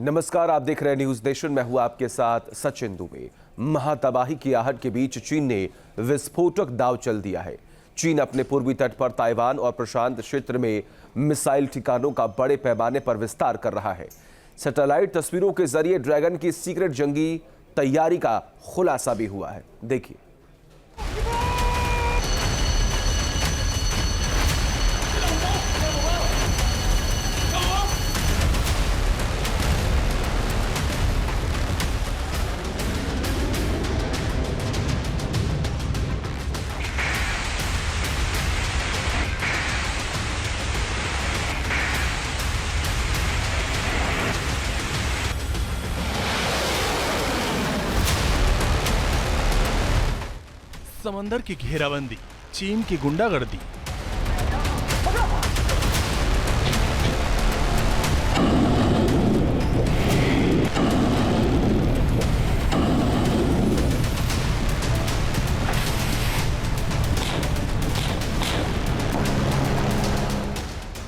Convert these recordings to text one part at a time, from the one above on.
नमस्कार, आप देख रहे हैं न्यूज नेशन। मैं हूं आपके साथ सचिन दुबे। महातबाही की आहट के बीच चीन ने विस्फोटक दांव चल दिया है। चीन अपने पूर्वी तट पर ताइवान और प्रशांत क्षेत्र में मिसाइल ठिकानों का बड़े पैमाने पर विस्तार कर रहा है। सैटेलाइट तस्वीरों के जरिए ड्रैगन की सीक्रेट जंगी तैयारी का खुलासा भी हुआ है। देखिए। समंदर की घेराबंदी, चीन की गुंडागर्दी।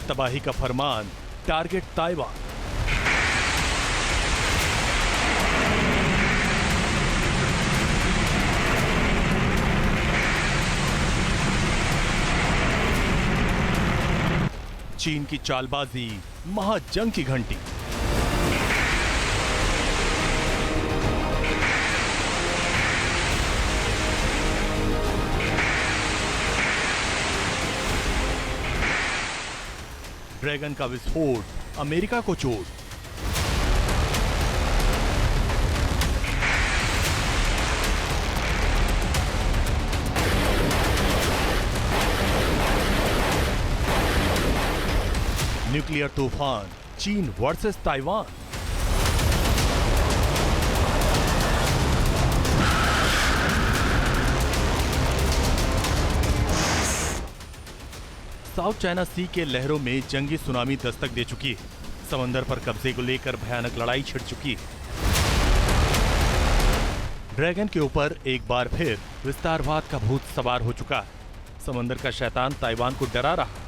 तबाही का फरमान, टारगेट ताइवान। चीन की चालबाजी, महाजंग की घंटी। ड्रैगन का विस्फोट, अमेरिका को चोट। न्यूक्लियर तूफान, चीन वर्सेस ताइवान। साउथ चाइना सी के लहरों में जंगी सुनामी दस्तक दे चुकी है। समंदर पर कब्जे को लेकर भयानक लड़ाई छिड़ चुकी है। ड्रैगन के ऊपर एक बार फिर विस्तारवाद का भूत सवार हो चुका है। समंदर का शैतान ताइवान को डरा रहा।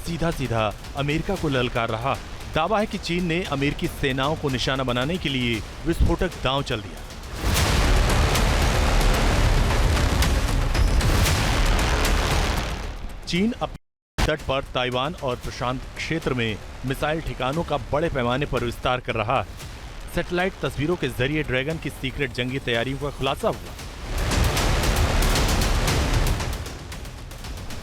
सीधा सीधा अमेरिका को ललकार रहा। दावा है कि चीन ने अमेरिकी सेनाओं को निशाना बनाने के लिए विस्फोटक दांव चल दिया। चीन अपने तट पर ताइवान और प्रशांत क्षेत्र में मिसाइल ठिकानों का बड़े पैमाने पर विस्तार कर रहा है। सैटेलाइट तस्वीरों के जरिए ड्रैगन की सीक्रेट जंगी तैयारियों का खुलासा हुआ।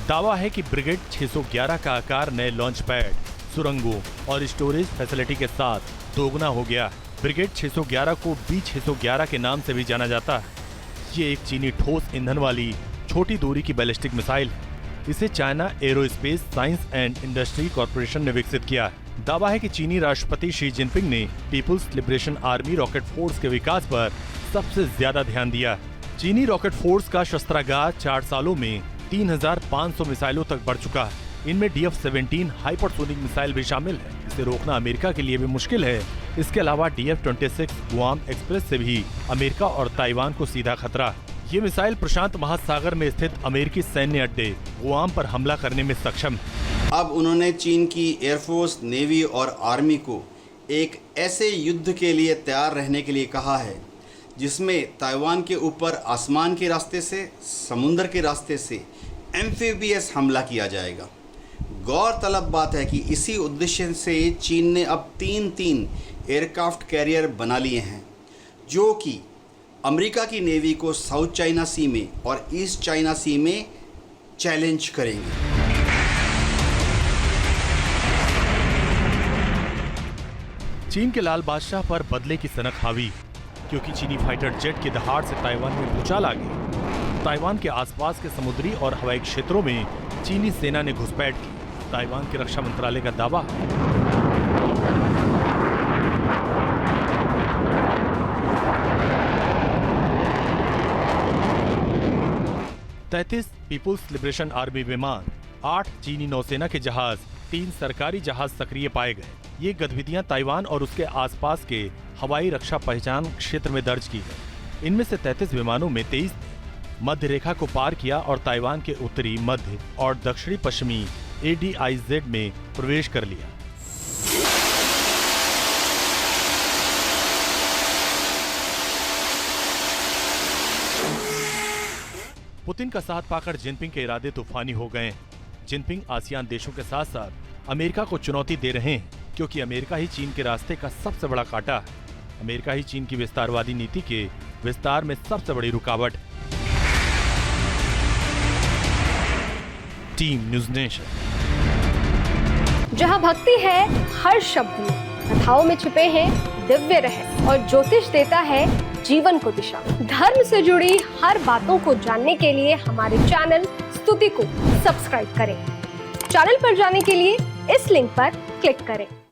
दावा है कि ब्रिगेड 611 का आकार नए लॉन्च पैड, सुरंगों और स्टोरेज फैसिलिटी के साथ दोगुना हो गया। ब्रिगेड 611 को B611 के नाम से भी जाना जाता है। ये एक चीनी ठोस ईंधन वाली छोटी दूरी की बैलिस्टिक मिसाइल है। इसे China aerospace science and industry corporation ने विकसित किया है। दावा है कि चीनी राष्ट्रपति शी जिनपिंग ने people's liberation army rocket force के विकास पर सबसे ज्यादा ध्यान दिया है। चीनी रॉकेट फोर्स का शस्त्रागार 4 सालों में 3500 मिसाइलों तक बढ़ चुका है। इनमें DF-17 हाइपरसोनिक मिसाइल भी शामिल है। इसे रोकना अमेरिका के लिए भी मुश्किल है। इसके अलावा DF-26 गुआम एक्सप्रेस से भी अमेरिका और ताइवान को सीधा खतरा है। ये मिसाइल प्रशांत महासागर में स्थित अमेरिकी सैन्य अड्डे गुआम पर हमला करने में सक्षम है। अब उन्होंने चीन की एयरफोर्स, नेवी और आर्मी को एक ऐसे युद्ध के लिए तैयार रहने के लिए कहा है जिसमें ताइवान के ऊपर आसमान के रास्ते से, समुद्र के रास्ते से एम्फीबियस हमला किया जाएगा। गौरतलब बात है कि इसी उद्देश्य से चीन ने अब 3 एयरक्राफ्ट कैरियर बना लिए हैं, जो कि अमेरिका की नेवी को साउथ चाइना सी में और ईस्ट चाइना सी में चैलेंज करेंगे। चीन के लाल बादशाह पर बदले की सनक हावी, क्योंकि चीनी फाइटर जेट की दहाड़ से ताइवान में भूचाल आ गई। ताइवान के आसपास के समुद्री और हवाई क्षेत्रों में चीनी सेना ने घुसपैठ की। ताइवान के रक्षा मंत्रालय का दावा। 33 पीपुल्स लिबरेशन आर्मी विमान, 8 चीनी नौसेना के जहाज, 3 सरकारी जहाज सक्रिय पाए गए। ये गतिविधियां ताइवान और उसके आसपास के हवाई रक्षा पहचान क्षेत्र में दर्ज की है। इनमें से 33 विमानों में 23 मध्य रेखा को पार किया और ताइवान के उत्तरी, मध्य और दक्षिणी पश्चिमी ADIZ में प्रवेश कर लिया। पुतिन का साथ पाकर जिनपिंग के इरादे तूफानी हो गए। जिनपिंग आसियान देशों के साथ साथ अमेरिका को चुनौती दे रहे हैं, क्योंकि अमेरिका ही चीन के रास्ते का सबसे बड़ा कांटा है। अमेरिका ही चीन की विस्तारवादी नीति के विस्तार में सबसे बड़ी रुकावट। Team news nation. जहां भक्ति है हर शब्द में, कथाओं में छुपे हैं दिव्य रहस्य और ज्योतिष देता है जीवन को दिशा। धर्म से जुड़ी हर बातों को जानने के लिए हमारे चैनल स्तुति को सब्सक्राइब करें। चैनल पर जाने के लिए इस लिंक पर क्लिक करें।